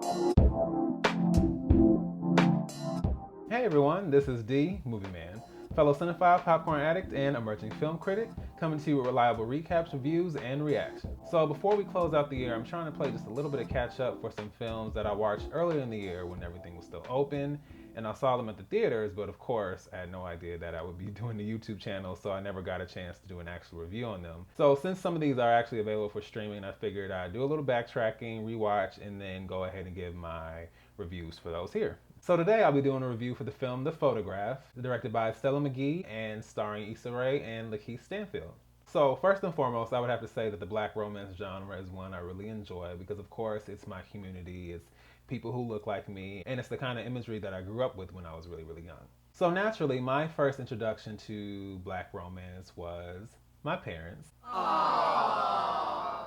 Hey everyone, this is D, Movieman, fellow cinephile, popcorn addict, and emerging film critic, coming to you with reliable recaps, reviews, and reactions. So before we close out the year, I'm trying to play just a little bit of catch up for some films that I watched earlier in the year when everything was still open, and I saw them at the theaters, but of course, I had no idea that I would be doing the YouTube channel, so I never got a chance to do an actual review on them. So since some of these are actually available for streaming, I figured I'd do a little backtracking, rewatch, and then go ahead and give my reviews for those here. So today I'll be doing a review for the film The Photograph, directed by Stella Meghie and starring Issa and Lakeith Stanfield. So first and foremost, I would have to say that the black romance genre is one I really enjoy because of course it's my community, it's people who look like me, and it's the kind of imagery that I grew up with when I was really, really young. So naturally, my first introduction to black romance was my parents.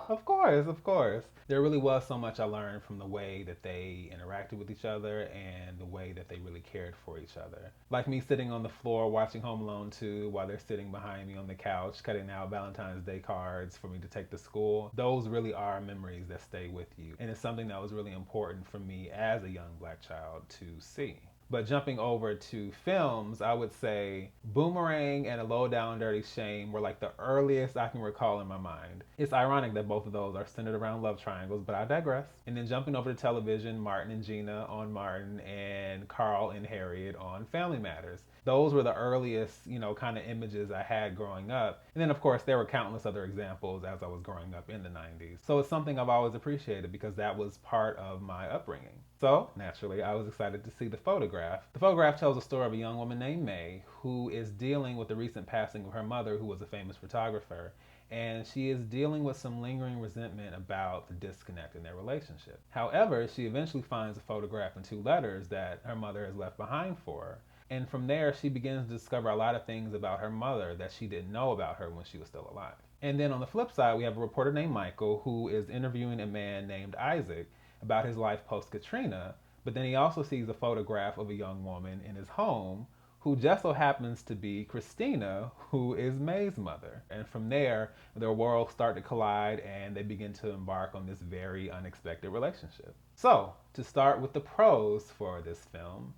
Of course, of course. There really was so much I learned from the way that they interacted with each other and the way that they really cared for each other. Like me sitting on the floor watching Home Alone 2 while they're sitting behind me on the couch cutting out Valentine's Day cards for me to take to school. Those really are memories that stay with you. And it's something that was really important for me as a young black child to see. But jumping over to films, I would say Boomerang and A Low Down Dirty Shame were like the earliest I can recall in my mind. It's ironic that both of those are centered around love triangles, but I digress. And then jumping over to television, Martin and Gina on Martin and Carl and Harriet on Family Matters. Those were the earliest, kind of images I had growing up. And then, of course, there were countless other examples as I was growing up in the 90s. So it's something I've always appreciated because that was part of my upbringing. So, naturally, I was excited to see The Photograph. The Photograph tells the story of a young woman named Mae who is dealing with the recent passing of her mother, who was a famous photographer. And she is dealing with some lingering resentment about the disconnect in their relationship. However, she eventually finds a photograph and two letters that her mother has left behind for her. And from there, she begins to discover a lot of things about her mother that she didn't know about her when she was still alive. And then on the flip side, we have a reporter named Michael who is interviewing a man named Isaac about his life post Katrina, but then he also sees a photograph of a young woman in his home who just so happens to be Christina, who is Mae's mother. And from there, their worlds start to collide and they begin to embark on this very unexpected relationship. So, to start with the pros for this film,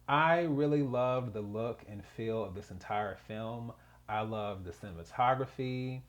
I really loved the look and feel of this entire film. I loved the cinematography.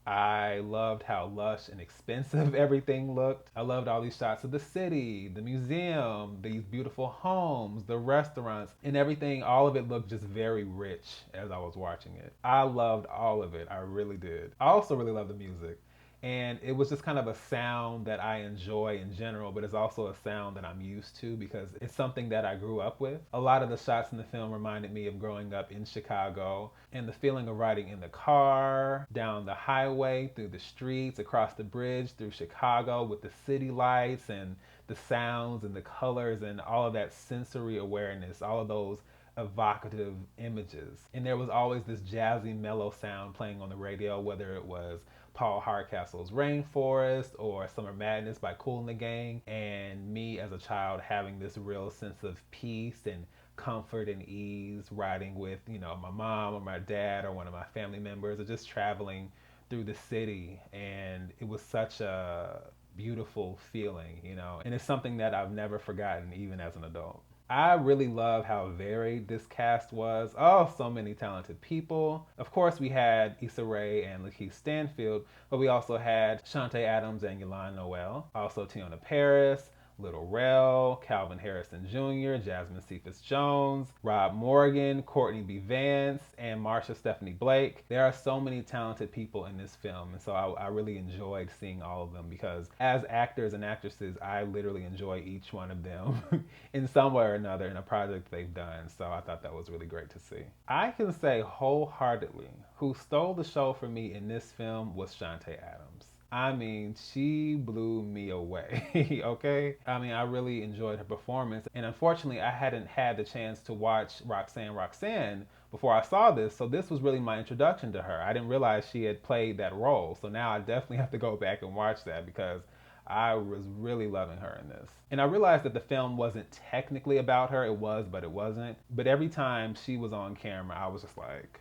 I loved how lush and expensive everything looked. I loved all these shots of the city, the museum, these beautiful homes, the restaurants, and everything. All of it looked just very rich as I was watching it. I loved all of it. I really did. I also really loved the music. And it was just kind of a sound that I enjoy in general, but it's also a sound that I'm used to because it's something that I grew up with. A lot of the shots in the film reminded me of growing up in Chicago and the feeling of riding in the car, down the highway, through the streets, across the bridge, through Chicago with the city lights and the sounds and the colors and all of that sensory awareness, all of those evocative images. And there was always this jazzy, mellow sound playing on the radio, whether it was Paul Hardcastle's Rainforest or Summer Madness by Kool and the Gang, and me as a child having this real sense of peace and comfort and ease riding with, my mom or my dad or one of my family members or just traveling through the city. And it was such a beautiful feeling, and it's something that I've never forgotten even as an adult. I really love how varied this cast was. Oh, so many talented people. Of course, we had Issa Rae and Lakeith Stanfield, but we also had Shantae Adams and Yolande Noel. Also Tiona Paris, Little Rel, Calvin Harrison Jr., Jasmine Cephas Jones, Rob Morgan, Courtney B. Vance, and Marsha Stephanie Blake. There are so many talented people in this film, and so I really enjoyed seeing all of them because as actors and actresses, I literally enjoy each one of them in some way or another in a project they've done, so I thought that was really great to see. I can say wholeheartedly, who stole the show for me in this film was Shantae Adams. I mean, she blew me away, okay? I mean, I really enjoyed her performance. And unfortunately, I hadn't had the chance to watch Roxanne before I saw this. So this was really my introduction to her. I didn't realize she had played that role. So now I definitely have to go back and watch that because I was really loving her in this. And I realized that the film wasn't technically about her. It was, but it wasn't. But every time she was on camera, I was just like,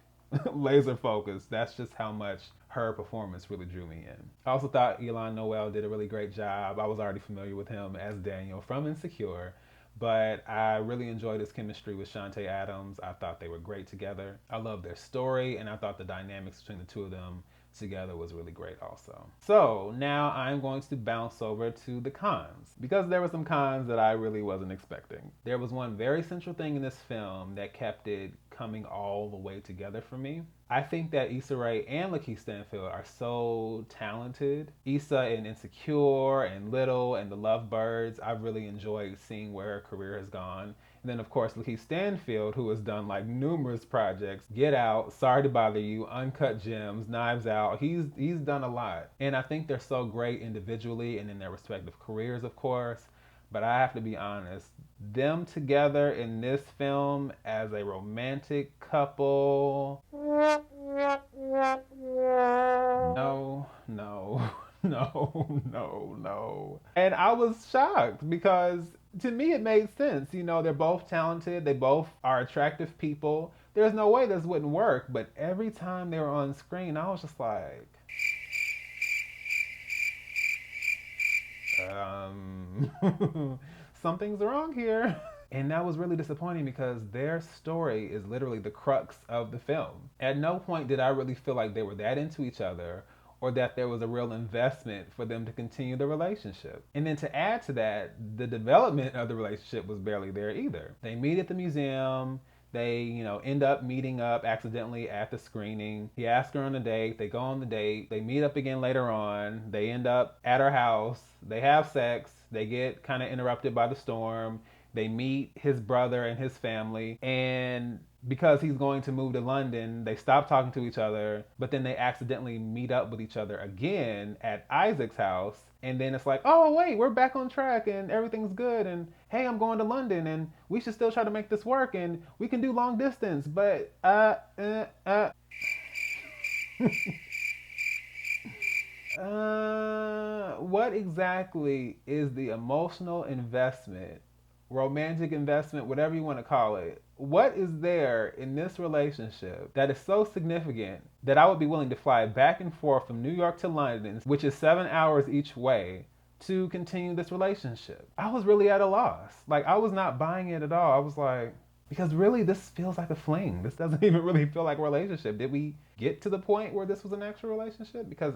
laser focused. That's just how much her performance really drew me in. I also thought Elon Noel did a really great job. I was already familiar with him as Daniel from Insecure, but I really enjoyed his chemistry with Shantae Adams. I thought they were great together. I loved their story, and I thought the dynamics between the two of them together was really great also. So now I'm going to bounce over to the cons, because there were some cons that I really wasn't expecting. There was one very central thing in this film that kept it coming all the way together for me. I think that Issa Rae and Lakeith Stanfield are so talented. Issa in Insecure and Little and The Lovebirds, I've really enjoyed seeing where her career has gone. And then, of course, Lakeith Stanfield, who has done like numerous projects. Get Out, Sorry to Bother You, Uncut Gems, Knives Out. He's done a lot. And I think they're so great individually and in their respective careers, of course. But I have to be honest, them together in this film as a romantic couple, no, no, no. And I was shocked because to me it made sense. You know, they're both talented, they both are attractive people. There's no way this wouldn't work, but every time they were on screen, I was just like, something's wrong here. And that was really disappointing because their story is literally the crux of the film. At no point did I really feel like they were that into each other or that there was a real investment for them to continue the relationship. And then to add to that, the development of the relationship was barely there either. They meet at the museum. They, end up meeting up accidentally at the screening. He asks her on a date. They go on the date. They meet up again later on. They end up at her house. They have sex. They get kind of interrupted by the storm. They meet his brother and his family. And because he's going to move to London, they stop talking to each other. But then they accidentally meet up with each other again at Isaac's house. And then it's like, oh, wait, we're back on track and everything's good. And hey, I'm going to London and we should still try to make this work and we can do long distance. But, what exactly is the emotional investment, romantic investment, whatever you want to call it? What is there in this relationship that is so significant that I would be willing to fly back and forth from New York to London, which is 7 hours each way, to continue this relationship? I was really at a loss. Like, I was not buying it at all. I was like, because really this feels like a fling. This doesn't even really feel like a relationship. Did we get to the point where this was an actual relationship? Because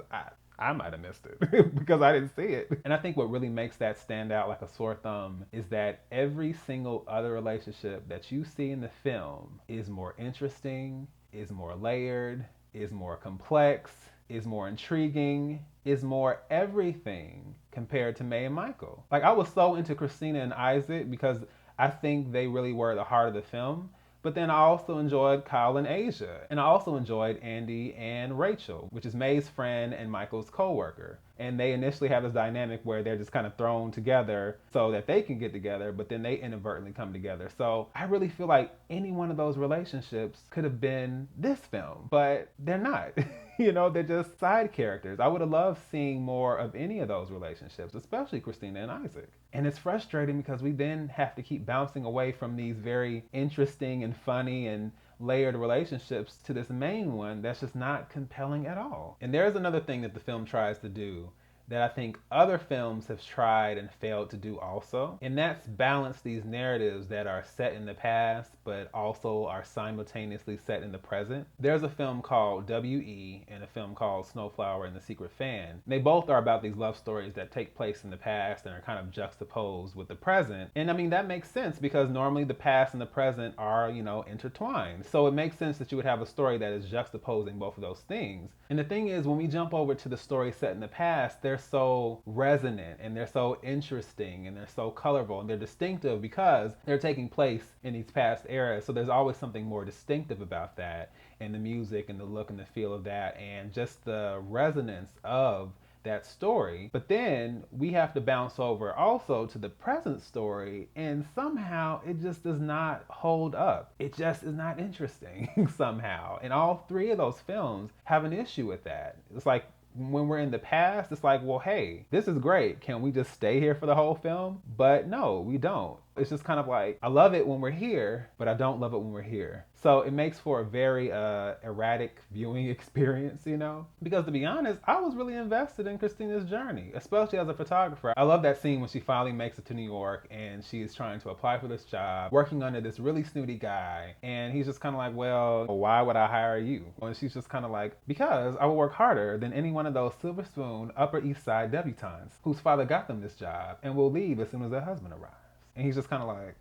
I might have missed it because I didn't see it. And I think what really makes that stand out like a sore thumb is that every single other relationship that you see in the film is more interesting, is more layered, is more complex, is more intriguing, is more everything compared to Mae and Michael. Like, I was so into Christina and Isaac because I think they really were the heart of the film. But then I also enjoyed Kyle and Asia. And I also enjoyed Andy and Rachel, which is Mae's friend and Michael's co-worker. And they initially have this dynamic where they're just kind of thrown together so that they can get together, but then they inadvertently come together. So I really feel like any one of those relationships could have been this film, but they're not. They're just side characters. I would have loved seeing more of any of those relationships, especially Christina and Isaac. And it's frustrating because we then have to keep bouncing away from these very interesting and funny and layered relationships to this main one that's just not compelling at all. And there's another thing that the film tries to do that I think other films have tried and failed to do also. And that's balance these narratives that are set in the past, but also are simultaneously set in the present. There's a film called W.E. and a film called Snowflower and the Secret Fan. They both are about these love stories that take place in the past and are kind of juxtaposed with the present. And I mean, that makes sense because normally the past and the present are, intertwined. So it makes sense that you would have a story that is juxtaposing both of those things. And the thing is, when we jump over to the story set in the past, they're so resonant and they're so interesting and they're so colorful and they're distinctive because they're taking place in these past eras. So there's always something more distinctive about that, and the music and the look and the feel of that and just the resonance of that story. But then we have to bounce over also to the present story, and somehow it just does not hold up. It just is not interesting somehow. And all three of those films have an issue with that. It's like, when we're in the past, it's like, well, hey, this is great. Can we just stay here for the whole film? But no, we don't. It's just kind of like, I love it when we're here, but I don't love it when we're here. So it makes for a very erratic viewing experience, you know? Because to be honest, I was really invested in Christina's journey, especially as a photographer. I love that scene when she finally makes it to New York and she is trying to apply for this job, working under this really snooty guy. And he's just kind of like, well, why would I hire you? And she's just kind of like, because I will work harder than any one of those silver spoon Upper East Side debutantes whose father got them this job and will leave as soon as their husband arrives. And he's just kind of like,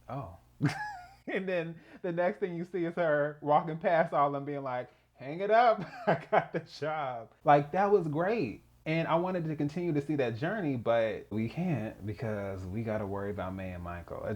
oh. And then the next thing you see is her walking past all of them being like, hang it up, I got the job. Like, that was great. And I wanted to continue to see that journey, but we can't because we got to worry about Mae and Michael.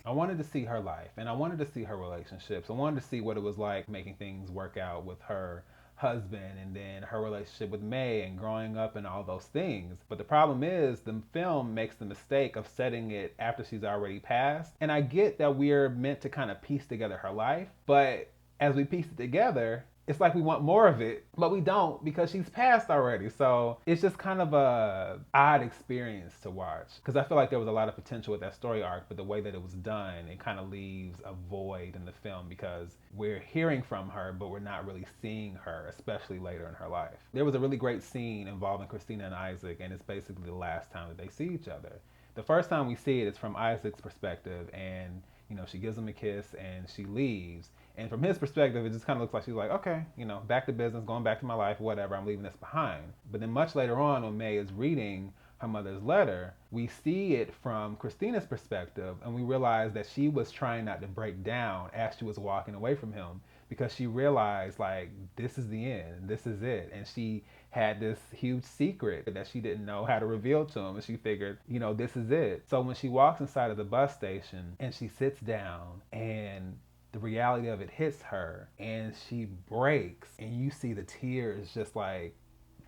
I wanted to see her life and I wanted to see her relationships. I wanted to see what it was like making things work out with her husband and then her relationship with Mae and growing up and all those things. But the problem is the film makes the mistake of setting it after she's already passed. And I get that we're meant to kind of piece together her life, but as we piece it together, it's like we want more of it, but we don't because she's passed already. So it's just kind of a odd experience to watch because I feel like there was a lot of potential with that story arc, but the way that it was done, it kind of leaves a void in the film because we're hearing from her, but we're not really seeing her, especially later in her life. There was a really great scene involving Christina and Isaac, and it's basically the last time that they see each other. The first time we see it is from Isaac's perspective, and you know, she gives him a kiss and she leaves. And from his perspective, it just kind of looks like she's like, okay, you know, back to business, going back to my life, whatever, I'm leaving this behind. But then much later on, when Mae is reading her mother's letter, we see it from Christina's perspective, and we realize that she was trying not to break down as she was walking away from him because she realized, like, this is the end, this is it. And she had this huge secret that she didn't know how to reveal to him, and she figured, you know, this is it. So when she walks inside of the bus station and she sits down and the reality of it hits her and she breaks and you see the tears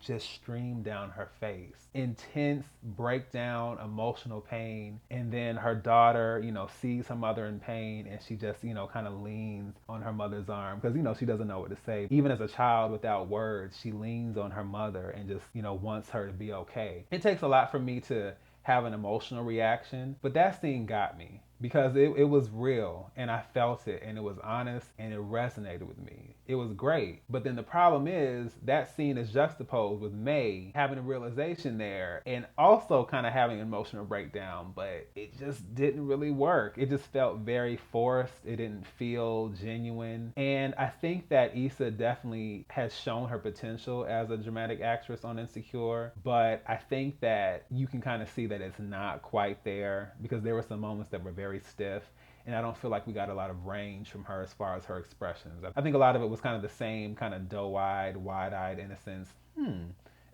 just stream down her face. Intense breakdown, emotional pain. And then her daughter, you know, sees her mother in pain and she just, you know, kind of leans on her mother's arm because, you know, she doesn't know what to say. Even as a child without words, she leans on her mother and just, you know, wants her to be okay. It takes a lot for me to have an emotional reaction, but that scene got me because it was real and I felt it and it was honest and it resonated with me. It was great. But then the problem is that scene is juxtaposed with Mae having a realization there and also kind of having an emotional breakdown, but it just didn't really work. It just felt very forced. It didn't feel genuine. And I think that Issa definitely has shown her potential as a dramatic actress on Insecure, but I think that you can kind of see that it's not quite there because there were some moments that were very stiff, and I don't feel like we got a lot of range from her as far as her expressions. I think a lot of it was kind of the same kind of doe-eyed, wide-eyed innocence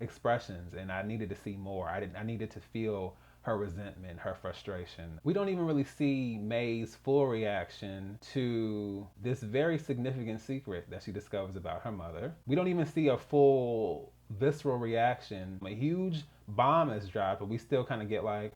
expressions, and I needed to see more. I needed to feel her resentment, her frustration. We don't even really see Mae's full reaction to this very significant secret that she discovers about her mother. We don't even see a full visceral reaction. A huge bomb is dropped, but we still kind of get like,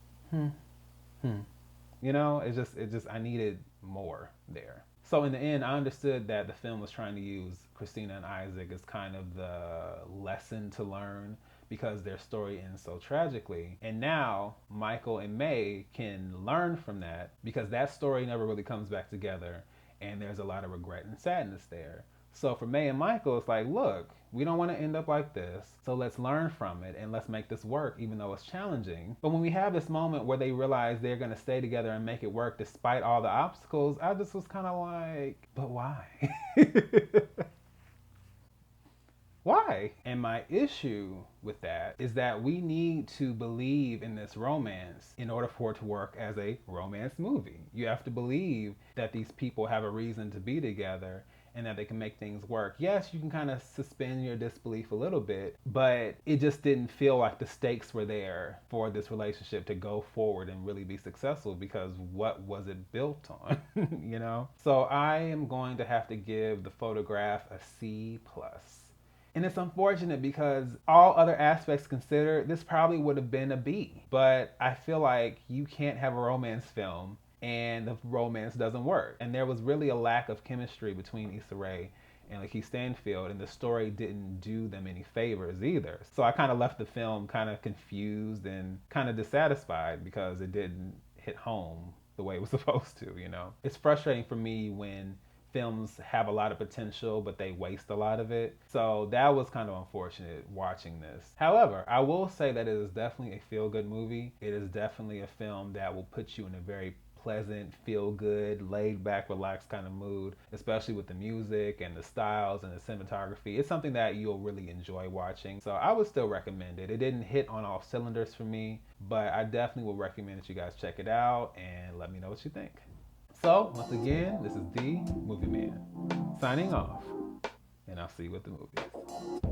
You know, it just, I needed more there. So in the end, I understood that the film was trying to use Christina and Isaac as kind of the lesson to learn because their story ends so tragically. And now Michael and Mae can learn from that because that story never really comes back together and there's a lot of regret and sadness there. So for Mae and Michael, it's like, look, we don't want to end up like this, so let's learn from it and let's make this work even though it's challenging. But when we have this moment where they realize they're going to stay together and make it work despite all the obstacles, I just was kind of like, but why? Why? And my issue with that is that we need to believe in this romance in order for it to work as a romance movie. You have to believe that these people have a reason to be together and that they can make things work. Yes, you can kind of suspend your disbelief a little bit, but it just didn't feel like the stakes were there for this relationship to go forward and really be successful because what was it built on, you know? So I am going to have to give the photograph a C+. And it's unfortunate because all other aspects considered, this probably would have been a B. But I feel like you can't have a romance film and the romance doesn't work. And there was really a lack of chemistry between Issa Rae and Meghie Stanfield, and the story didn't do them any favors either. So I kind of left the film kind of confused and kind of dissatisfied because it didn't hit home the way it was supposed to, you know? It's frustrating for me when films have a lot of potential, but they waste a lot of it. So that was kind of unfortunate watching this. However, I will say that it is definitely a feel-good movie. It is definitely a film that will put you in a very pleasant, feel-good, laid-back, relaxed kind of mood, especially with the music and the styles and the cinematography. It's something that you'll really enjoy watching. So I would still recommend it. It didn't hit on all cylinders for me, but I definitely would recommend that you guys check it out and let me know what you think. So, once again, this is the Movie Man signing off, and I'll see you at the movies.